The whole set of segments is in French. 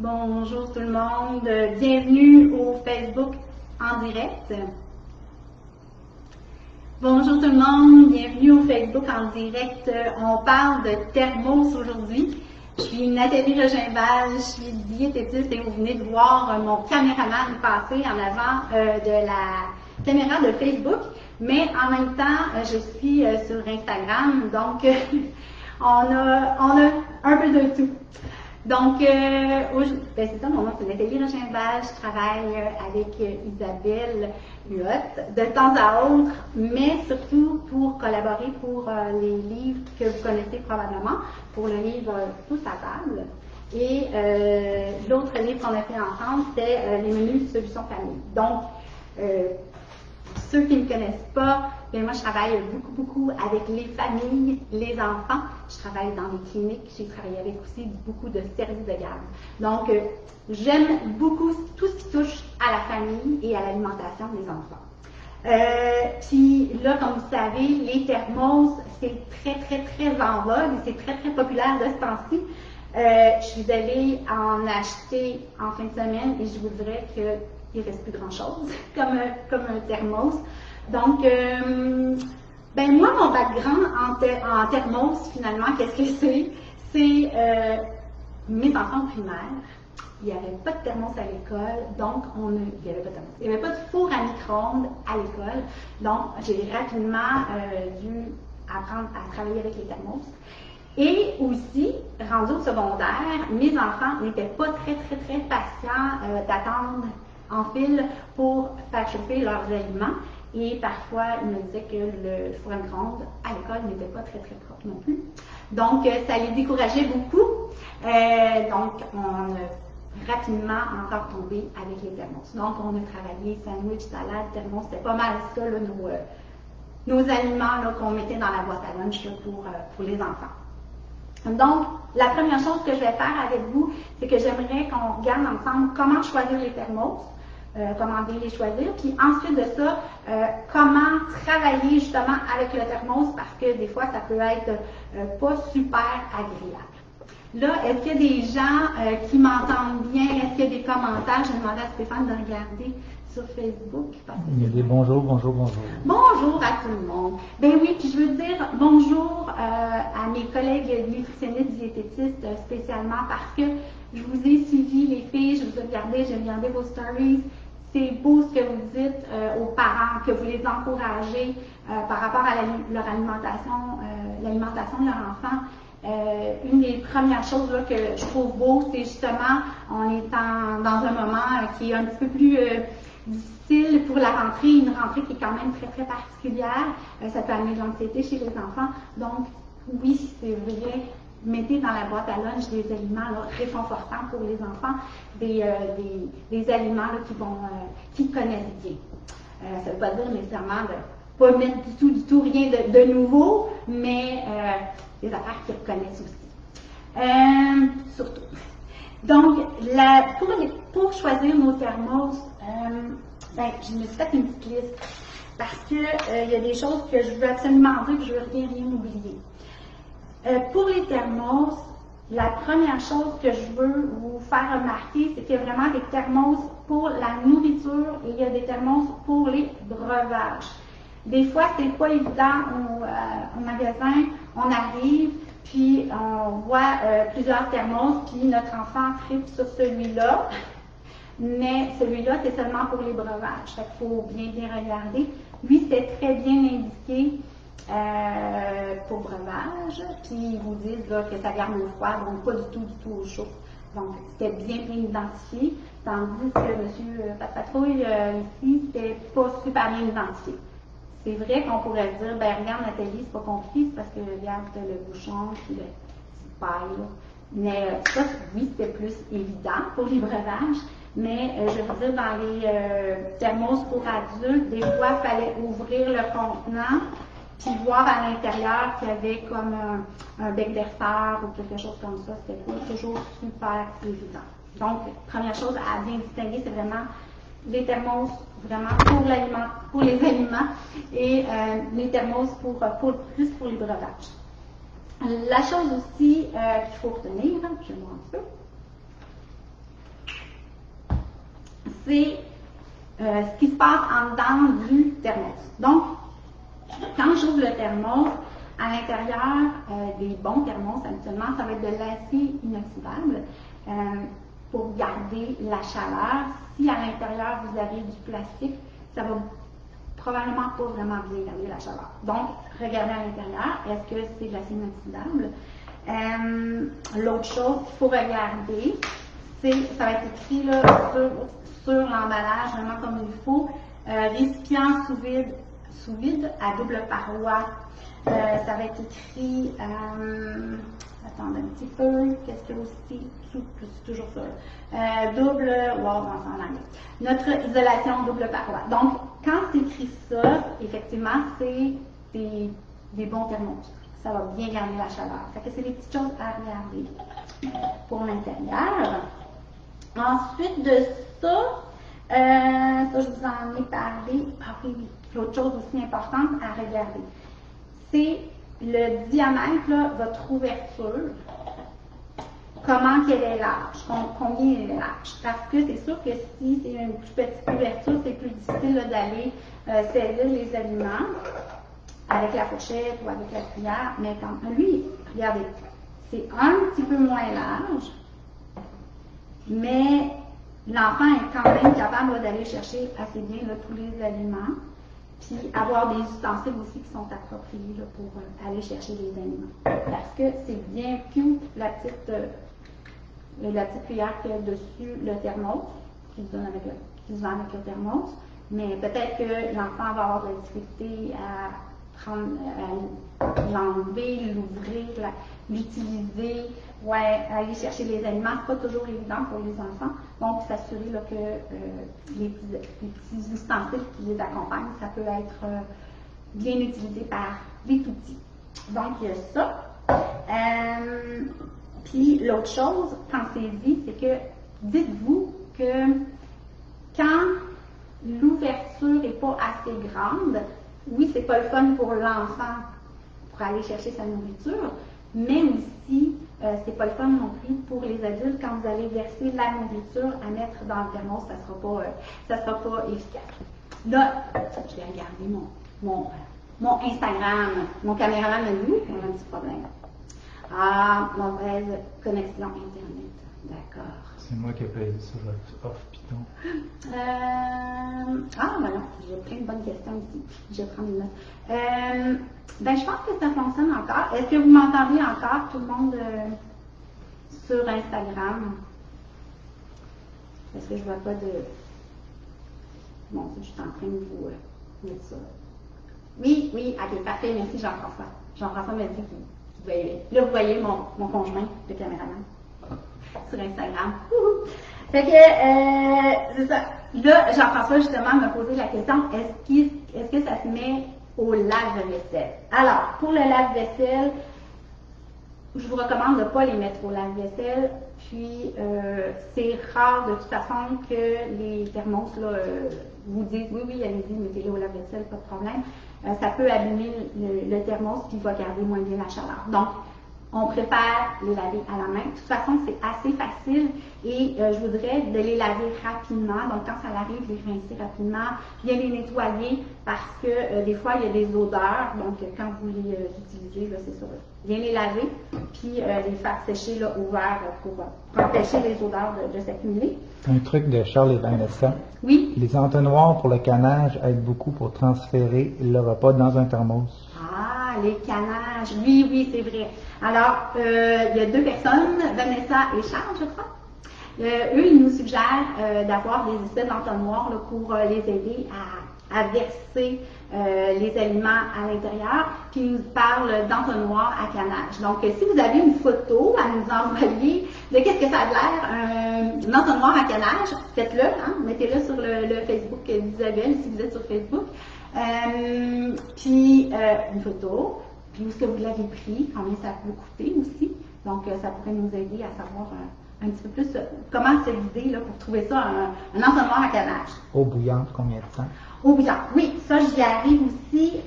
Bonjour tout le monde, bienvenue au Facebook en direct. Bonjour tout le monde, bienvenue au Facebook en direct. On parle de thermos aujourd'hui. Je suis Nathalie Regimbal, je suis diététiste et vous venez de voir mon caméraman passer en avant de la caméra de Facebook. Mais en même temps, je suis sur Instagram, donc on a un peu de tout. Donc, c'est ça, mon nom c'est Nathalie Regimbal, je travaille avec Isabelle Huot de temps à autre, mais surtout pour collaborer pour les livres que vous connaissez probablement, pour le livre Tous à table. Et l'autre livre qu'on a fait ensemble, c'est les menus solutions famille. Donc, ceux qui ne me connaissent pas, bien moi je travaille beaucoup avec les familles, les enfants. Je travaille dans les cliniques, j'ai travaillé avec aussi beaucoup de services de garde. Donc, j'aime beaucoup tout ce qui touche à la famille et à l'alimentation des enfants. Puis là, comme vous savez, les thermos, c'est très en vogue, c'est très populaire de ce temps-ci. Je suis allée en acheter en fin de semaine et je vous dirais que il ne reste plus grand-chose comme un thermos. Donc, ben moi, mon background en thermos, finalement, qu'est-ce que c'est? C'est mes enfants primaires. Il n'y avait pas de thermos à l'école, donc il n'y avait pas de thermos. Il n'y avait pas de four à micro-ondes à l'école, donc j'ai rapidement dû apprendre à travailler avec les thermos. Et aussi, rendu au secondaire, mes enfants n'étaient pas très patients d'attendre en file pour faire chauffer leurs aliments. Et parfois, ils me disaient que le four à micro-ondes à l'école n'était pas très propre non plus. Donc, ça les décourageait beaucoup. Donc, on a rapidement encore tombé avec les thermos. Donc, on a travaillé sandwich, salade, thermos. C'était pas mal ça, là, nos aliments là, qu'on mettait dans la boîte à lunch là, pour les enfants. Donc, la première chose que je vais faire avec vous, c'est que j'aimerais qu'on regarde ensemble comment choisir les thermos. Comment bien les choisir, puis ensuite de ça, comment travailler justement avec le thermos parce que des fois ça peut être pas super agréable. Là, est-ce qu'il y a des gens qui m'entendent bien? Est-ce qu'il y a des commentaires? Je vais demander à Stéphane de regarder sur Facebook. Il y a des bonjour. Bonjour à tout le monde. Ben oui, puis je veux dire bonjour à mes collègues nutritionnistes, diététistes spécialement parce que je vous ai suivi les filles, je vous ai regardé, j'ai regardé vos stories. C'est beau ce que vous dites aux parents, que vous les encouragez par rapport à leur alimentation, l'alimentation de leur enfant. Une des premières choses là, que je trouve beau, c'est justement, on est dans un moment qui est un petit peu plus difficile pour la rentrée, une rentrée qui est quand même très particulière. Ça peut amener de l'anxiété chez les enfants. Donc, oui, c'est vrai. Mettez dans la boîte à lunch des aliments là, réconfortants pour les enfants, des aliments là, qu'ils connaissent bien. Ça ne veut pas dire nécessairement de ne pas mettre du tout rien de nouveau, mais des affaires qu'ils reconnaissent aussi. Surtout. Donc, pour choisir nos thermos, je me suis fait une petite liste parce que il y a des choses que je veux absolument dire et je ne veux rien oublier. Pour les thermos, la première chose que je veux vous faire remarquer, c'est qu'il y a vraiment des thermos pour la nourriture et il y a des thermos pour les breuvages. Des fois, c'est pas évident au magasin, on arrive, puis on voit plusieurs thermos, puis notre enfant tripe sur celui-là, mais celui-là, c'est seulement pour les breuvages. Fait qu'il faut bien regarder. Lui, c'est très bien indiqué. Pour breuvage, puis ils vous disent là, que ça garde au froid, donc pas du tout au chaud. Donc, c'était bien identifié, tandis que M. Patrouille, ici, c'était pas super bien identifié. C'est vrai qu'on pourrait dire, ben regarde Nathalie, c'est pas compliqué, c'est parce que regarde le bouchon, puis le petit paille, là. Mais ça, oui, c'était plus évident pour les breuvages, mais je vais vous dire, dans les thermos pour adultes, des fois, il fallait ouvrir le contenant, puis voir à l'intérieur qu'il y avait comme un bec d'erfeur ou quelque chose comme ça, c'était pas toujours super évident. Donc, première chose à bien distinguer, c'est vraiment les thermos vraiment pour les aliments et les thermos plus pour les breuvages. La chose aussi qu'il faut retenir, je vais voir un peu, c'est ce qui se passe en dedans du thermos. Donc, quand j'ouvre le thermos, à l'intérieur des bons thermos, habituellement, ça va être de l'acier inoxydable pour garder la chaleur. Si à l'intérieur, vous avez du plastique, ça va probablement pas vraiment bien garder la chaleur. Donc, regardez à l'intérieur, est-ce que c'est de l'acier inoxydable? L'autre chose qu'il faut regarder, ça va être écrit là, sur l'emballage, vraiment comme il faut, récipient sous vide à double paroi. Ça va être écrit, attendez un petit peu, qu'est-ce qu'il y a aussi? C'est toujours ça. Double, wow, en anglais. Notre isolation double paroi. Donc, quand c'est écrit ça, effectivement, c'est des bons thermos. Ça va bien garder la chaleur. Fait que c'est des petites choses à regarder pour l'intérieur. Ensuite de ça, ça je vous en ai parlé. Ah oui, l'autre chose aussi importante à regarder, c'est le diamètre, là, votre ouverture. Comment qu'elle est large, combien elle est large. Parce que c'est sûr que si c'est une plus petite ouverture, c'est plus difficile là, d'aller saisir les aliments avec la fourchette ou avec la cuillère. Mais quand lui, regardez, c'est un petit peu moins large, mais l'enfant est quand même capable d'aller chercher assez bien là, tous les aliments, puis avoir des ustensiles aussi qui sont appropriés là, pour aller chercher les aliments. Parce que c'est bien cute la petite cuillère qu'il y a dessus le thermos, qui se vend avec le thermos, mais peut-être que l'enfant va avoir de la difficulté à l'enlever, l'ouvrir, l'utiliser, aller chercher les aliments. C'est pas toujours évident pour les enfants. Donc, s'assurer là, que les petits ustensiles qui les accompagnent, ça peut être bien utilisé par les tout-petits. Donc, il y a ça. Puis, l'autre chose, pensez-y, c'est que dites-vous que quand l'ouverture n'est pas assez grande, oui, c'est pas le fun pour l'enfant pour aller chercher sa nourriture, mais aussi, c'est pas le fun non plus pour les adultes quand vous allez verser la nourriture à mettre dans le thermos, ça sera pas efficace. Là, je vais regarder mon Instagram. Mon caméraman m'a dit, on a un petit problème. Ah, mauvaise connexion Internet. D'accord. C'est moi qui ai payé sur off Python. Voilà, j'ai plein de bonnes questions ici. Je vais prendre une note. Je pense que ça fonctionne encore. Est-ce que vous m'entendez encore, tout le monde, sur Instagram? Parce que je ne vois pas de... Bon, je suis en train de vous mettre ça. Oui, ok, parfait, merci Jean-François. Jean-François m'a dit qu'il voyait. Là, vous voyez mon conjoint, le caméraman, sur Instagram. Fait que, c'est ça. Là, Jean-François, justement, m'a posé la question, est-ce que ça se met au lave-vaisselle? Alors, pour le lave-vaisselle, je vous recommande de ne pas les mettre au lave-vaisselle. Puis, c'est rare de toute façon que les thermos là, vous disent oui, allez-y, mettez-les au lave-vaisselle, pas de problème. Ça peut abîmer le thermos puis il va garder moins bien la chaleur. Donc, on préfère les laver à la main. De toute façon, c'est assez facile et je voudrais de les laver rapidement. Donc, quand ça arrive, les rincer rapidement, bien les nettoyer parce que des fois, il y a des odeurs. Donc, quand vous les utilisez, là, c'est ça. Bien les laver puis les faire sécher là, ouvert pour empêcher les odeurs de s'accumuler. Un truc de Charles et Vanessa. Oui. Les entonnoirs pour le canage aident beaucoup pour transférer le repas dans un thermos. Ah, les canages. Oui, c'est vrai. Alors, il y a deux personnes, Vanessa et Charles, je crois. Eux, ils nous suggèrent d'avoir des espèces d'entonnoirs là, pour les aider à verser les aliments à l'intérieur. Puis, ils nous parlent d'entonnoirs à canage. Donc, si vous avez une photo à nous envoyer de qu'est-ce que ça a l'air, un entonnoir à canage, faites-le, hein, mettez-le sur le Facebook d'Isabelle si vous êtes sur Facebook. Puis, une photo. Puis où est-ce que vous l'avez pris, combien ça peut coûter aussi. Donc, ça pourrait nous aider à savoir un petit peu plus comment se guider là, pour trouver ça un entonnoir à canage. Eau bouillante, combien de temps? Eau bouillante, oui, ça j'y arrive aussi.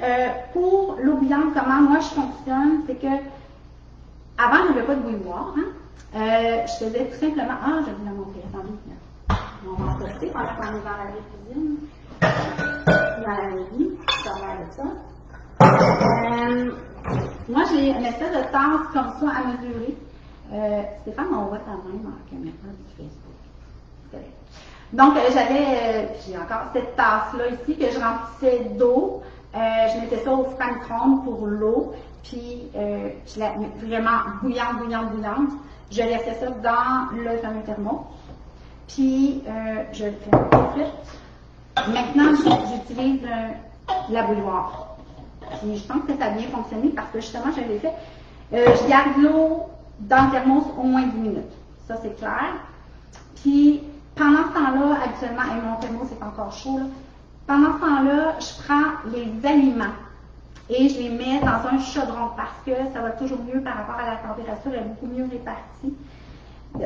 Pour l'eau bouillante, comment moi je fonctionne, c'est que avant, je n'avais pas de bouilloire. Hein? Je faisais tout simplement, je vais vous la montrer, attendez, mon profiter pendant qu'on est dans la vraie cuisine. Dans la midi, ça va l'air de ça. Moi, j'ai une espèce de tasse comme ça à mesurer. Stéphane, on voit ta main dans la caméra du Facebook. Donc, j'ai encore cette tasse-là ici que je remplissais d'eau. Je mettais ça au frais-micro-ondes pour l'eau, puis je la mets vraiment bouillante. Je laissais ça dans le fameux thermos, puis je le fais frite. Maintenant, j'utilise la bouilloire. Puis je pense que ça a bien fonctionné parce que justement, je l'ai fait. Je garde l'eau dans le thermos au moins 10 minutes. Ça, c'est clair. Puis, pendant ce temps-là, habituellement, et mon thermos est encore chaud, là, pendant ce temps-là, je prends les aliments et je les mets dans un chaudron parce que ça va toujours mieux par rapport à la température, elle est beaucoup mieux répartie.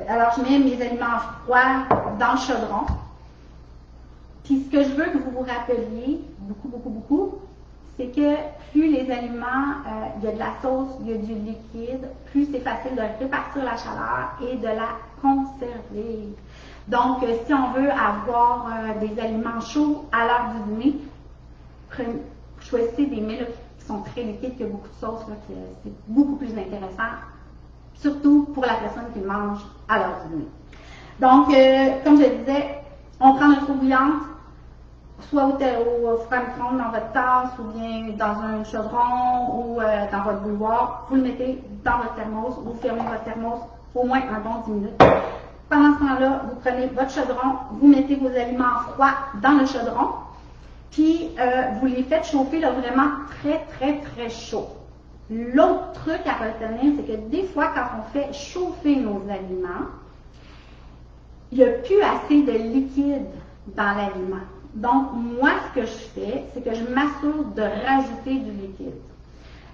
Alors, je mets mes aliments froids dans le chaudron. Puis, ce que je veux que vous vous rappeliez, beaucoup, c'est que plus les aliments, il y a de la sauce, il y a du liquide, plus c'est facile de répartir la chaleur et de la conserver. Donc, si on veut avoir des aliments chauds à l'heure du dîner, choisissez des mets là, qui sont très liquides, qui ont beaucoup de sauce, là, c'est beaucoup plus intéressant, surtout pour la personne qui mange à l'heure du dîner. Donc, comme je disais, on prend notre eau bouillante, soit au frais-micro-ondes dans votre tasse, ou bien dans un chaudron, ou dans votre bouilloire. Vous le mettez dans votre thermos, vous fermez votre thermos au moins un bon 10 minutes. Pendant ce temps-là, vous prenez votre chaudron, vous mettez vos aliments froids dans le chaudron, puis vous les faites chauffer là, vraiment très chaud. L'autre truc à retenir, c'est que des fois, quand on fait chauffer nos aliments, il n'y a plus assez de liquide dans l'aliment. Donc, moi, ce que je fais, c'est que je m'assure de rajouter du liquide.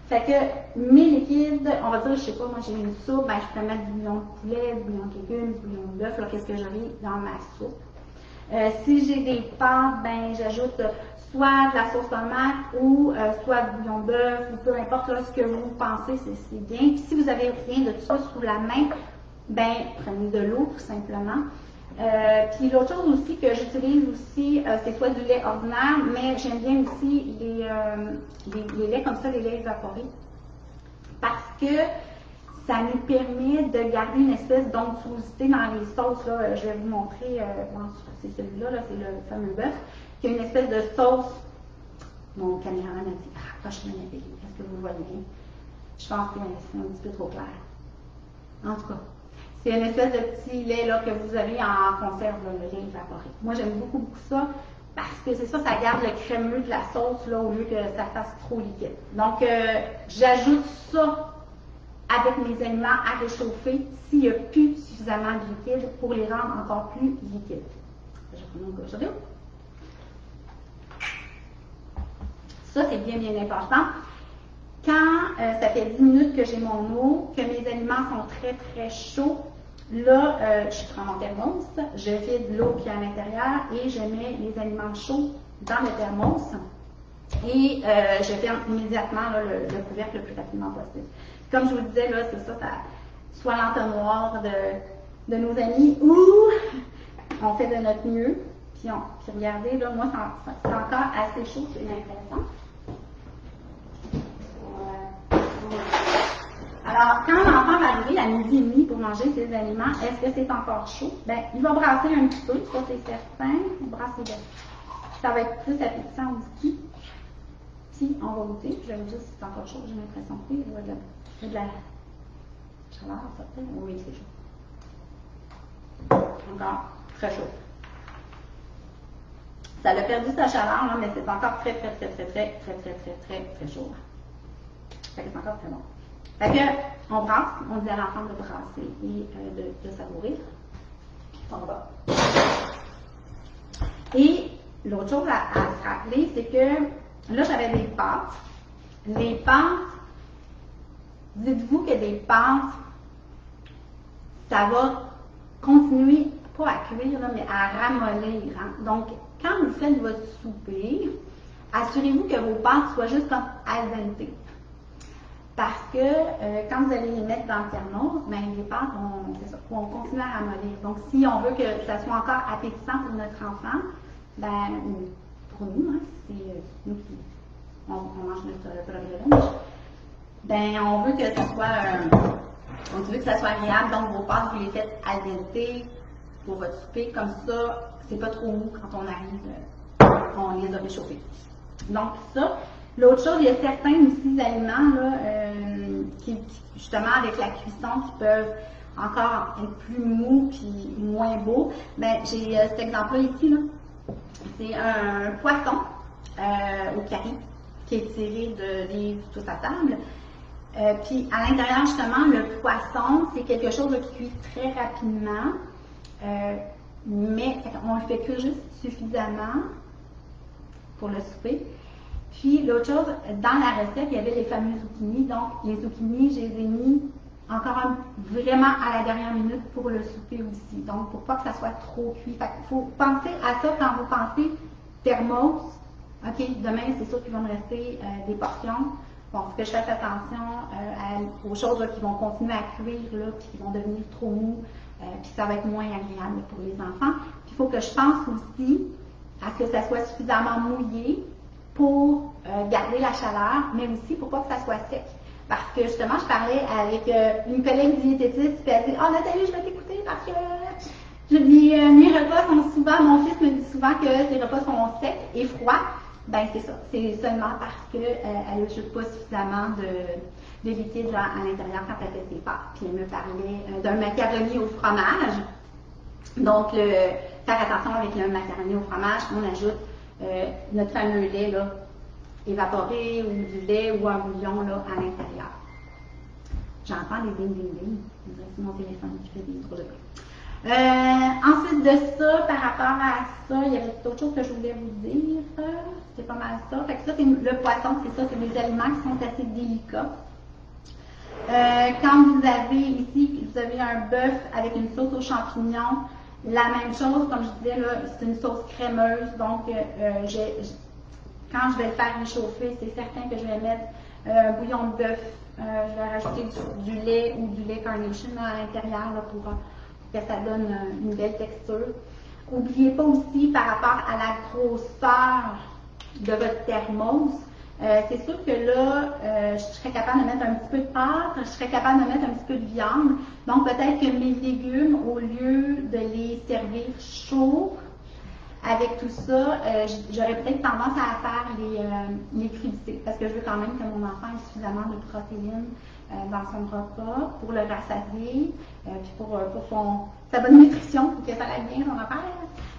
Fait que mes liquides, on va dire, je sais pas, moi j'ai une soupe, ben, je peux mettre du bouillon de poulet, du bouillon de légumes, du bouillon de bœuf, là, qu'est-ce que j'aurai dans ma soupe. Si j'ai des pâtes, ben, j'ajoute soit de la sauce tomate ou soit du bouillon de bœuf, ou peu importe là, ce que vous pensez, c'est bien. Puis si vous n'avez rien de tout ça sous la main, ben, prenez de l'eau tout simplement. Puis l'autre chose aussi que j'utilise aussi, c'est soit du lait ordinaire, mais j'aime bien aussi les laits comme ça, les laits évaporés, parce que ça nous permet de garder une espèce d'onctuosité dans les sauces. Là. Je vais vous montrer, c'est celui-là, là, c'est le fameux bœuf, qui a une espèce de sauce. Mon caméraman m'a dit, rapproche-moi la télé, est-ce que vous voyez bien? Je pense que c'est un petit peu trop clair. En tout cas. C'est une espèce de petit lait là, que vous avez en conserve, là, le lait évaporé. Moi, j'aime beaucoup ça parce que c'est ça, ça garde le crémeux de la sauce là, au lieu que ça fasse trop liquide. Donc, j'ajoute ça avec mes aliments à réchauffer s'il n'y a plus suffisamment de liquide pour les rendre encore plus liquides. Je prends une gorgée d'eau. Ça, c'est bien important. Quand ça fait 10 minutes que j'ai mon eau, que mes aliments sont très chauds, là, je prends mon thermos, je vide l'eau qui est à l'intérieur et je mets les aliments chauds dans le thermos et je ferme immédiatement là, le couvercle le plus rapidement possible. Comme je vous disais, là, c'est ça, soit l'entonnoir de nos amis ou on fait de notre mieux. Puis regardez, là, moi, c'est encore assez chaud, j'ai l'impression. Alors, quand l'enfant va arriver à midi et demi pour manger ses aliments, est-ce que c'est encore chaud? Bien, il va brasser un petit peu, ça c'est certain. Il brasse les dents. Ça va être plus appétissant aussi. Si on va goûter, je vais vous dire si c'est encore chaud. J'ai l'impression que oui, il y a de la chaleur, ça peut. Oui, c'est chaud. Encore très chaud. Ça a perdu sa chaleur, là, mais c'est encore très chaud. Fait que c'est encore très bon. Fait que, on brasse, on dit à l'enfant de brasser et de savourer. On va. Et l'autre chose à se rappeler, c'est que là, j'avais des pâtes. Les pâtes, dites-vous que des pâtes, ça va continuer, pas à cuire, là, mais à ramollir. Hein? Donc, quand vous faites votre souper, assurez-vous que vos pâtes soient juste comme al dente. Parce que quand vous allez les mettre dans le thermos, ben, les pâtes vont continuer à ramollir. Donc, si on veut que ça soit encore appétissant pour notre enfant, ben, ou pour nous, hein, c'est nous qui on mange notre plat de lunch, ben, on veut que ça soit agréable. Donc, vos pâtes, vous les faites al dente pour votre souper. Comme ça, c'est pas trop mou quand on arrive, on les a réchauffés. Donc, ça. L'autre chose, il y a certains aussi aliments là, qui, justement, avec la cuisson, qui peuvent encore être plus mous puis moins beaux. Ben, j'ai cet exemple-là ici, là. C'est un poisson au curry qui est tiré de livres tous à table. Puis à l'intérieur, justement, le poisson, c'est quelque chose là, qui cuit très rapidement, mais on le fait cuire juste suffisamment pour le souper. Puis l'autre chose, dans la recette, il y avait les fameux zucchini. Donc, les zucchini, je les ai mis encore vraiment à la dernière minute pour le souper aussi. Donc, pour pas que ça soit trop cuit. Fait qu'il faut penser à ça quand vous pensez thermos. OK, demain, c'est sûr qu'il va me rester des portions. Bon, il faut que je fasse attention aux choses là, qui vont continuer à cuire, là, puis qui vont devenir trop mous, puis ça va être moins agréable pour les enfants. Puis il faut que je pense aussi à ce que ça soit suffisamment mouillé pour garder la chaleur, mais aussi pour pas que ça soit sec. Parce que justement, je parlais avec une collègue diététiste, puis elle dit « Ah, Nathalie, je vais t'écouter parce que je dis mes repas sont souvent, mon fils me dit souvent que ses repas sont secs et froids. » Ben c'est ça, c'est seulement parce qu'elle n'ajoute pas suffisamment de liquide à l'intérieur quand elle fait ses pâtes. Puis elle me parlait d'un macaroni au fromage. Donc, faire attention avec le macaroni au fromage, on ajoute notre fameux lait là, évaporé ou du lait ou un bouillon là, à l'intérieur. J'entends des ding ding ding. C'est mon téléphone qui fait des drôles de bruit. Ensuite de ça, par rapport à ça, il y avait d'autres choses que je voulais vous dire. C'est pas mal ça. Fait que ça, c'est le poisson, c'est ça, c'est des aliments qui sont assez délicats. Quand vous avez ici, vous avez un bœuf avec une sauce aux champignons, la même chose, comme je disais, là, c'est une sauce crémeuse, donc quand je vais le faire réchauffer, c'est certain que je vais mettre un bouillon de bœuf, je vais rajouter du lait ou du lait carnation là, à l'intérieur là, pour que ça donne une belle texture. N'oubliez pas aussi par rapport à la grosseur de votre thermos, c'est sûr que là, je serais capable de mettre un petit peu de pâte, je serais capable de mettre un petit peu de viande. Donc peut-être que mes légumes, au lieu de les servir chauds, avec tout ça, j'aurais peut-être tendance à faire les crudités, parce que je veux quand même que mon enfant ait suffisamment de protéines dans son repas pour le rassasier, puis pour sa bonne nutrition, pour que ça aille bien son affaire.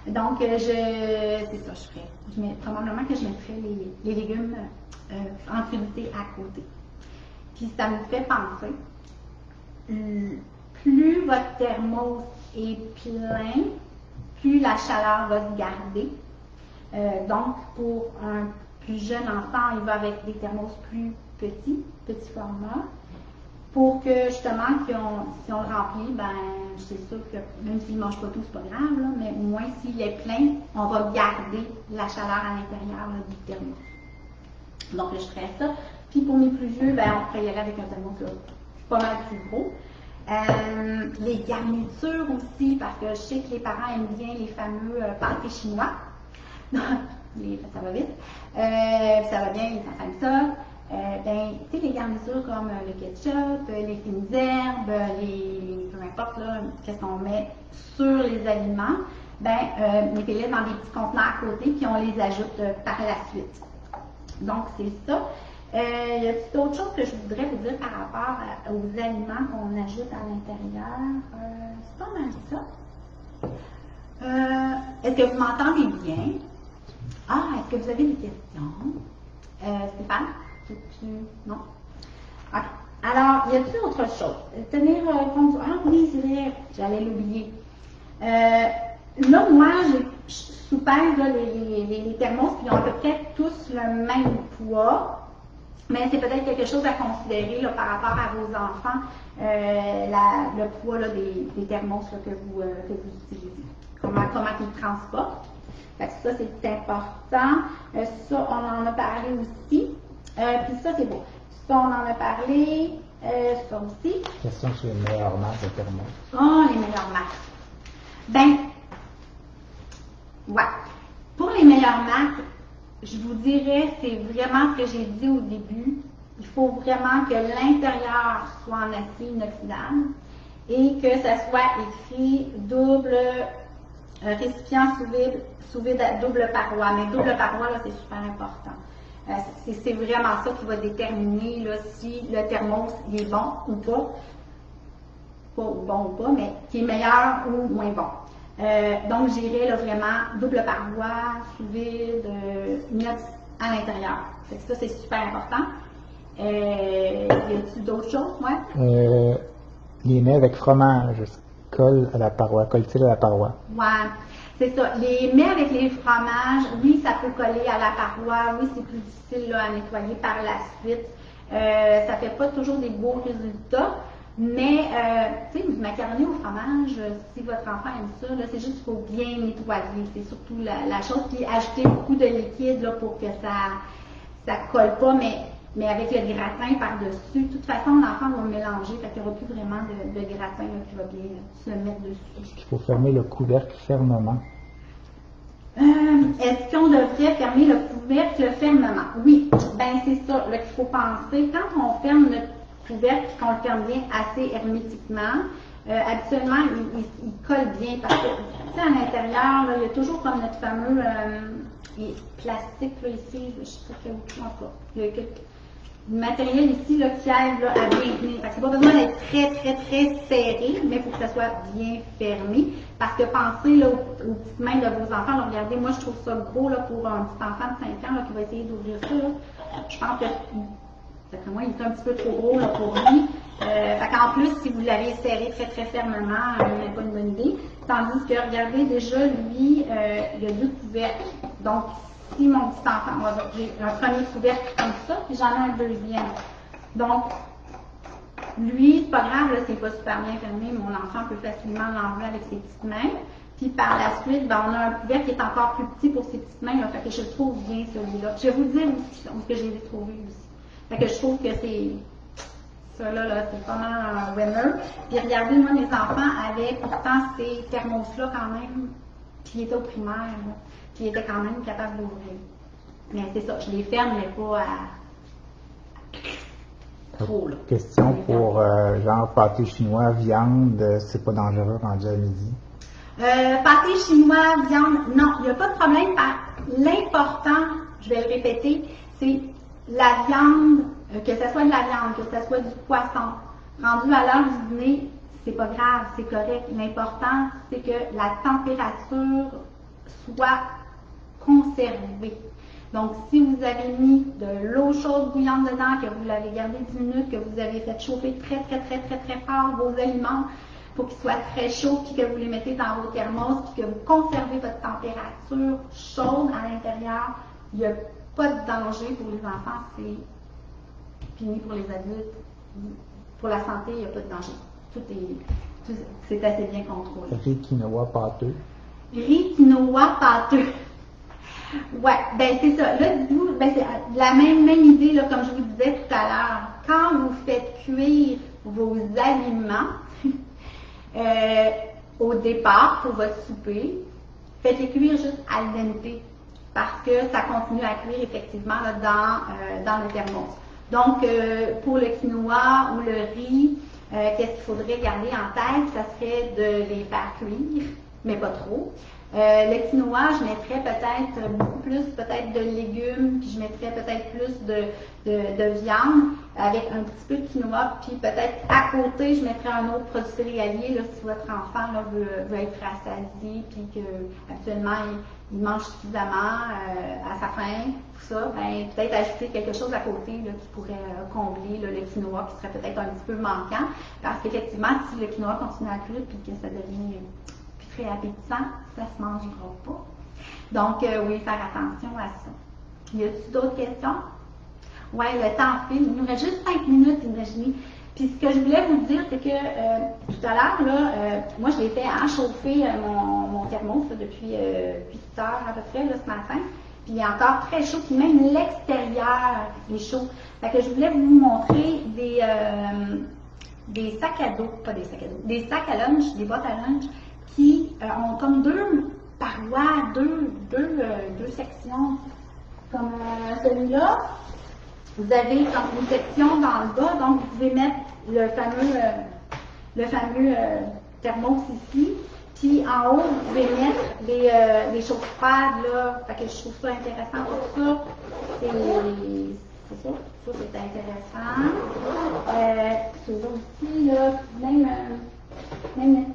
Donc, c'est ça, probablement que je mettrais les légumes en crudité à côté. Puis ça me fait penser, plus votre thermos est plein, plus la chaleur va se garder. Donc, pour un plus jeune enfant, il va avec des thermos plus petit format, pour que justement, si on le remplit, ben, c'est sûr que même s'il ne mange pas tout, c'est pas grave, là, mais au moins s'il est plein, on va garder la chaleur à l'intérieur du thermos. Donc, je ferais ça. Puis pour mes plus vieux, ben, on pourrait y aller avec un thermos là, pas mal plus gros. Les garnitures aussi, parce que je sais que les parents aiment bien les fameux pâtés chinois. Ça va vite. Ça va bien, les enfants aiment ça. Tu sais, les garnitures comme le ketchup, les fines herbes, peu importe là, qu'est-ce qu'on met sur les aliments, mettez-les dans des petits contenants à côté, puis on les ajoute par la suite. Donc, c'est ça. Y a-t-il d'autres choses que je voudrais vous dire par rapport aux aliments qu'on ajoute à l'intérieur? C'est pas mal ça. Est-ce que vous m'entendez bien? Ah, est-ce que vous avez des questions? Stéphane? Non? OK. Alors, y a-t-il autre chose? Tenir compte du... Ah oui, c'est vrai, j'allais l'oublier. Là, moi, je soupèse les thermos, puis ils ont à peu près tous le même poids. Mais c'est peut-être quelque chose à considérer là, par rapport à vos enfants, le poids là, des thermos là, que vous utilisez. Comment ils transportent. Fait que ça, c'est important. Ça, on en a parlé aussi. Puis ça, c'est beau. Ça, on en a parlé. Ça aussi. Question sur les meilleures marques de thermos. Oh, les meilleures marques. Ben, ouais. Pour les meilleures marques, je vous dirais, c'est vraiment ce que j'ai dit au début. Il faut vraiment que l'intérieur soit en acier inoxydable et que ça soit écrit double récipient sous vide à double paroi. Mais double paroi, là, c'est super important. C'est vraiment ça qui va déterminer là, si le thermos il est bon ou pas. Pas bon ou pas, mais qui est meilleur ou moins bon. Donc, j'irais vraiment double paroi, sous vide, inox à l'intérieur. Ça, c'est super important. Y a-t-il d'autres choses, ouais? Les mets avec fromage collent à la paroi, collent-ils à la paroi? Ouais, c'est ça. Les mets avec les fromages, oui, ça peut coller à la paroi, oui, c'est plus difficile là, à nettoyer par la suite. Ça fait pas toujours des beaux résultats. Mais, tu sais, du macaroni au fromage, si votre enfant aime ça, là, c'est juste qu'il faut bien nettoyer. C'est surtout la chose. Puis ajouter beaucoup de liquide là, pour que ça colle pas, mais avec le gratin par-dessus. De toute façon, l'enfant va mélanger, fait qu'il n'y aura plus vraiment de gratin là, qui va bien se mettre dessus. Est-ce qu'il faut fermer le couvercle fermement? Est-ce qu'on devrait fermer le couvercle fermement? Oui, ben c'est ça là, qu'il faut penser. Quand on ferme notre couvercle et qu'on le ferme bien assez hermétiquement, habituellement, il colle bien parce que, tu sais, à l'intérieur, là, il y a toujours comme notre fameux plastique, là, ici, je sais pas où, en tout cas, il y a du matériel ici, là, qui aide, là, à bien tenir. Fait que c'est pas besoin d'être très, très, très serré, mais il faut que ça soit bien fermé. Parce que pensez, là, aux petites mains de vos enfants, là, regardez, moi, je trouve ça gros, là, pour un petit enfant de 5 ans, là, qui va essayer d'ouvrir ça, là. Je pense que d'après moi, il est un petit peu trop gros là, pour lui. Fait qu'en plus, si vous l'avez serré très très fermement, n'est pas une bonne idée. Tandis que, regardez, déjà, lui, il a 2 couvercles. Donc, si mon petit enfant, j'ai un premier couvercle comme ça, puis j'en ai un deuxième. Donc, lui, c'est pas grave, là, c'est pas super bien fermé. Mon enfant peut facilement l'enlever avec ses petites mains. Puis par la suite, ben, on a un couvercle qui est encore plus petit pour ses petites mains. Là, fait que je le trouve bien, celui-là. Je vais vous dire aussi ce que j'ai trouvé aussi. Fait que je trouve que c'est ça là, c'est vraiment un winner. Puis regardez, moi, mes enfants avaient pourtant ces thermos-là quand même, puis ils étaient au primaire, là, puis ils étaient quand même capables d'ouvrir. Mais c'est ça, je les ferme, mais pas à trop, là. Question pour genre pâté chinois, viande, c'est pas dangereux rendu à midi? Pâté chinois, viande, non, il n'y a pas de problème. L'important, je vais le répéter, c'est la viande, que ce soit de la viande, que ce soit du poisson, rendu à l'heure du dîner, c'est pas grave, c'est correct. L'important, c'est que la température soit conservée. Donc, si vous avez mis de l'eau chaude bouillante dedans, que vous l'avez gardé 10 minutes, que vous avez fait chauffer très, très, très, très, très fort vos aliments pour qu'ils soient très chauds, puis que vous les mettez dans vos thermos, puis que vous conservez votre température chaude à l'intérieur, il n'y a pas de danger pour les enfants, c'est fini pour les adultes. Pour la santé, il n'y a pas de danger. C'est assez bien contrôlé. Riz quinoa pâteux. Riz quinoa pâteux. Ouais, ben c'est ça. Là, dites-vous, ben c'est la même idée, là, comme je vous disais tout à l'heure. Quand vous faites cuire vos aliments, au départ, pour votre souper, faites-les cuire juste al dente, parce que ça continue à cuire effectivement là, dans le thermos. Donc, pour le quinoa ou le riz, qu'est-ce qu'il faudrait garder en tête? Ça serait de les faire cuire, mais pas trop. Le quinoa, je mettrais peut-être beaucoup plus de légumes, puis je mettrais peut-être plus de viande avec un petit peu de quinoa, puis peut-être à côté, je mettrais un autre produit céréalier là, si votre enfant là, veut être rassasié, puis qu'actuellement il mange suffisamment à sa faim, tout ça, ben, peut-être ajouter quelque chose à côté là, qui pourrait combler là, le quinoa, qui serait peut-être un petit peu manquant, parce qu'effectivement, si le quinoa continue à cuire, puis que ça devient très appétissant, ça se mangera pas. Donc, oui, faire attention à ça. Y a-t-il d'autres questions? Oui, le temps file. Il nous reste juste 5 minutes, imaginez. Puis, ce que je voulais vous dire, c'est que tout à l'heure, là, moi, je l'ai fait chauffer mon thermos là, depuis 8 heures à peu près là, ce matin. puis il est encore très chaud, puis même l'extérieur est chaud. Fait que je voulais vous montrer des sacs à dos, pas des sacs à dos, des sacs à lunch, des boîtes à lunch qui ont comme deux parois, deux sections. Comme celui-là, vous avez comme une section dans le bas, donc vous pouvez mettre le fameux thermos ici. Puis en haut, vous pouvez mettre les choses froides, là. Fait que je trouve ça intéressant pour ça. C'est ça. Ça, c'est intéressant. Celui-là aussi, là, même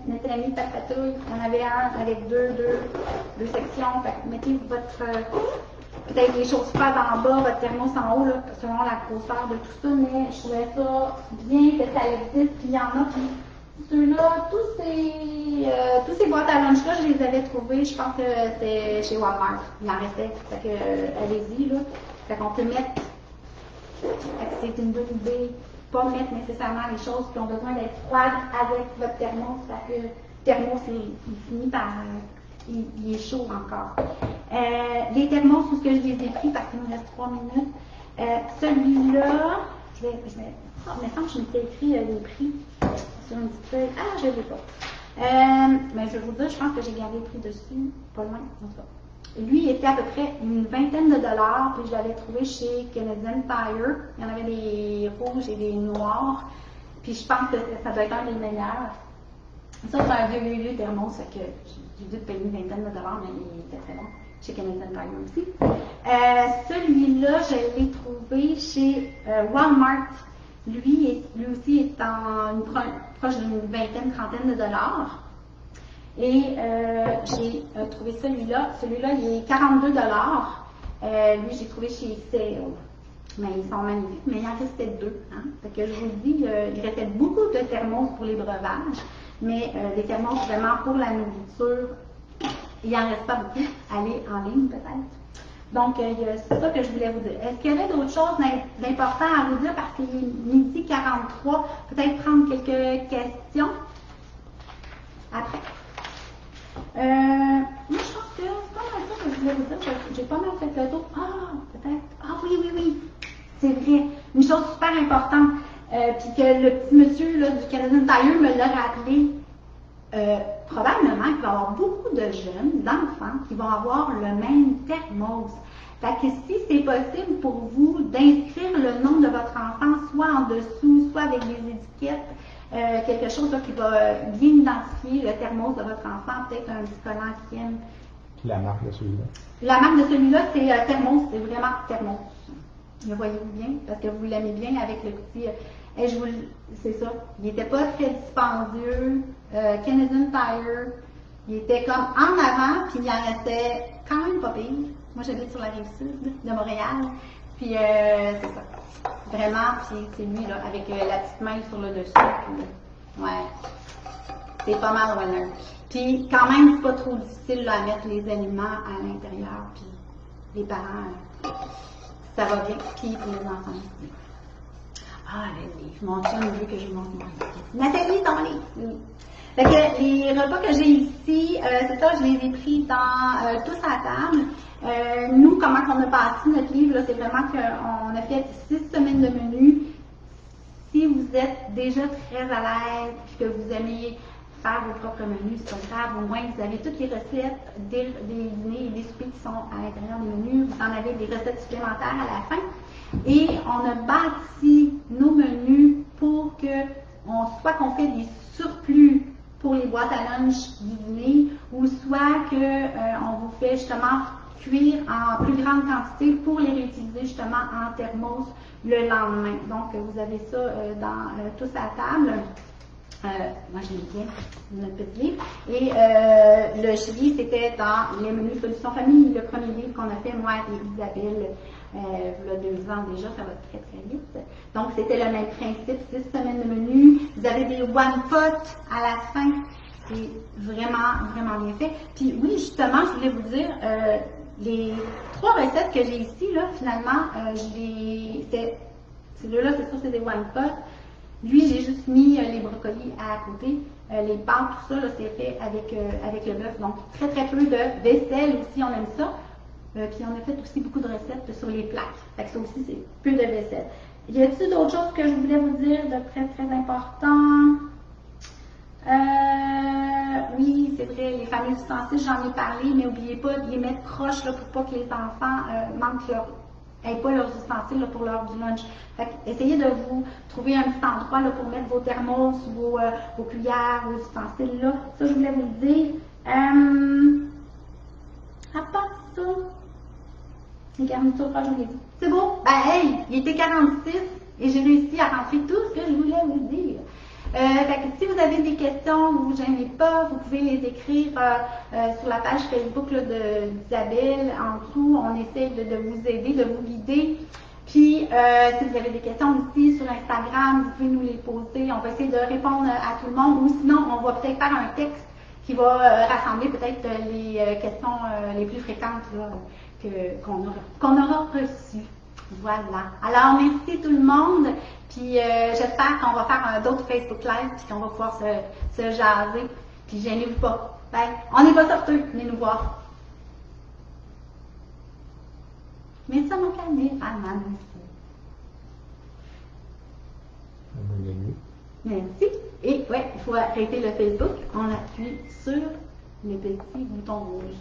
notre ami Patapatouille, on avait un avec deux sections. Fait que mettez votre peut-être les choses froides en bas, votre thermos en haut, là, selon la grosseur de tout ça, mais je trouvais ça bien que ça existe, puis il y en a, puis ceux-là, tous ces boîtes à lunch-là, je les avais trouvées, je pense que c'était chez Walmart, il en restait, fait que, allez-y, là, fait qu'on peut mettre, c'est une bonne idée, pas mettre nécessairement les choses qui ont besoin d'être froides avec votre thermos, parce que le thermos, il finit par... Il est chaud encore. Les thermos, tout ce que je les ai pris, parce qu'il me reste 3 minutes. Celui-là, il me semble que je m'étais écrit les prix sur une petite feuille. Ah, je ne l'ai pas. Mais je vais vous dire, je pense que j'ai gardé le prix dessus, pas loin, en tout cas. Lui, il était à peu près une vingtaine de dollars, puis je l'avais trouvé chez Canadian Tire. Il y en avait des rouges et des noirs, puis je pense que ça doit être un des meilleurs. Ça, c'est un vieux thermos, fait que j'ai dû payer une vingtaine de dollars, mais il était très bon. Chez Canadian Tire aussi. Celui-là, je l'ai trouvé chez Walmart. Lui aussi est proche d'une vingtaine, trentaine de dollars. Et j'ai trouvé celui-là. Celui-là, il est 42 dollars. Lui, j'ai trouvé chez Sale. Mais ils sont magnifiques, mais il en restait 2. Hein? Fait que je vous le dis, il restait beaucoup de thermos pour les breuvages. Mais des thermos vraiment pour la nourriture, il n'en reste pas beaucoup. Allez en ligne peut-être. Donc, c'est ça que je voulais vous dire. Est-ce qu'il y avait d'autres choses d'important à vous dire parce qu'il est midi 43? Peut-être prendre quelques questions après. Moi, je pense que c'est pas mal ça que je voulais vous dire. J'ai pas mal fait le tour. Ah, peut-être. Ah oui. C'est vrai. Une chose super importante. Puis que le petit monsieur là, du Canadian Tire me l'a rappelé, probablement qu'il va y avoir beaucoup de jeunes, d'enfants, qui vont avoir le même thermos. Fait que si c'est possible pour vous d'inscrire le nom de votre enfant, soit en dessous, soit avec des étiquettes, quelque chose là, qui va bien identifier le thermos de votre enfant, peut-être un petit collant qui aime. La marque de celui-là? La marque de celui-là, c'est thermos, c'est vraiment thermos. Le voyez-vous bien, parce que vous l'aimez bien avec le petit... c'est ça. Il n'était pas très dispendieux. Canadian Tire, il était comme en avant, puis il en restait quand même pas pire. Moi, j'habite sur la rive sud de Montréal. Puis, c'est ça. Vraiment, puis c'est lui, là, avec la petite main sur le dessus. Puis, ouais. C'est pas mal winner. Puis, quand même, c'est pas trop difficile là, à mettre les aliments à l'intérieur. Puis, les parents, ça va bien. Puis, pour les enfants aussi. Ah, le livre. Mon chum veut que je vous montre mon livre. Nathalie, ton livre. Oui. Fait que les repas que j'ai ici, c'est ça, je les ai pris dans tous à table. Nous, comment on a bâti notre livre, là, c'est vraiment qu'on a fait 6 semaines de menu. Si vous êtes déjà très à l'aise et que vous aimez faire vos propres menus, c'est pas grave, au moins vous avez toutes les recettes des dîners et des soupers qui sont à l'intérieur des menus. Vous en avez des recettes supplémentaires à la fin. Et on a bâti nos menus pour que soit qu'on fait des surplus pour les boîtes à lunch du dîner, ou soit qu'on vous fait justement cuire en plus grande quantité pour les réutiliser justement en thermos le lendemain. Donc, vous avez ça dans tous à table. Moi, je l'ai bien, notre petit livre. Et le chili, c'était dans les menus Solutions Famille, le premier livre qu'on a fait, moi et Isabelle, il y a 2 ans déjà, ça va très très vite. Donc, c'était le même principe, 6 semaines de menu. Vous avez des one pot à la fin. C'est vraiment, vraiment bien fait. Puis oui, justement, je voulais vous dire, les 3 recettes que j'ai ici, là, finalement, celui-là, c'est sûr, c'est des one pot. Lui, j'ai juste mis les brocolis à côté. Les pâtes, tout ça, là, c'est fait avec le bœuf. Donc, très, très peu de vaisselle aussi, on aime ça. Puis on a fait aussi beaucoup de recettes sur les plaques. Fait que ça aussi, c'est peu de vaisselle. Y a-t-il d'autres choses que je voulais vous dire de très, très important? Oui, c'est vrai, les fameux ustensiles, j'en ai parlé, mais n'oubliez pas de les mettre proches là, pour pas que les enfants n'aient pas leurs ustensiles là, pour l'heure du lunch. Fait que, essayez de vous trouver un petit endroit là, pour mettre vos thermos, vos cuillères, vos ustensiles là. Ça, je voulais vous le dire. À part ça, les garnitures, je vous l'ai dit. C'est beau? Ben hey, il était 46 et j'ai réussi à rentrer tout ce que je voulais vous dire. Fait que si vous avez des questions, vous ne vous gênez pas, vous pouvez les écrire sur la page Facebook d'Isabelle. En dessous, on essaie de vous aider, de vous guider. Puis, si vous avez des questions aussi sur Instagram, vous pouvez nous les poser. On va essayer de répondre à tout le monde. Ou sinon, on va peut-être faire un texte qui va rassembler peut-être les questions les plus fréquentes là, qu'on aura reçues. Voilà. Alors, merci tout le monde. Puis, j'espère qu'on va faire d'autres Facebook Live puis qu'on va pouvoir se jaser. Puis, gênez-vous pas. Ben, on n'est pas sorteux. Venez nous voir. Mets ça mon caméraman aussi. Bonne nuit. Merci. Et, ouais, il faut arrêter le Facebook. On appuie sur le petit bouton rouge.